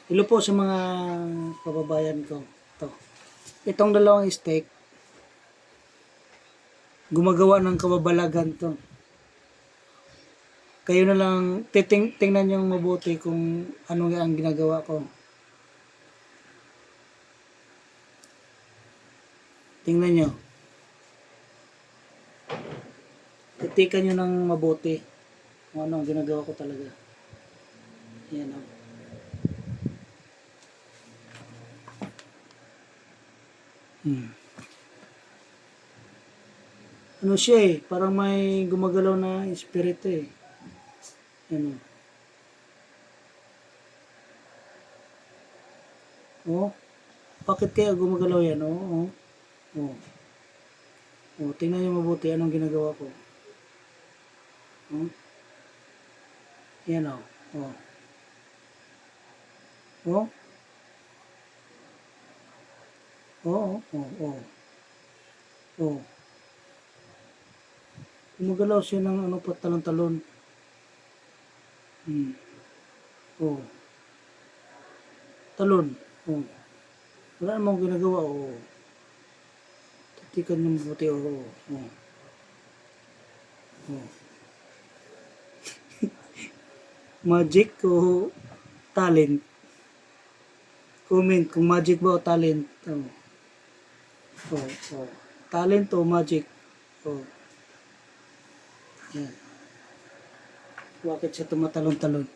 Hello po sa mga kababayan ko. Ito. Itong dalawang steak, gumagawa ng kababalagan to. Kayo na lang, tingnan nyo mabuti kung ano ang ginagawa ko. Tingnan nyo. Titikan nyo ng mabuti kung ano ang ginagawa ko talaga. Yan o. Ano siya eh, parang may gumagalaw na espiritu eh. Yan o. Oh, bakit kaya gumagalaw yan? Oh. Oh, tingnan niyo mabuti anong ginagawa ko. Oh. Yan o. Oh. Oh. Oh, oh, oh. Oh. Gumagalaw siya ng ano pa talon-talon. Oh. Talon. Oh. Wala namang ginagawa. Oh. Titikan niyo mabuti. Oh. Oh. Oh. Magic o talent? Comment kung magic ba o talent. Oh. Oh. Oh. Talent o magic? Oh. Yan. Bakit siya tumatalon-talon?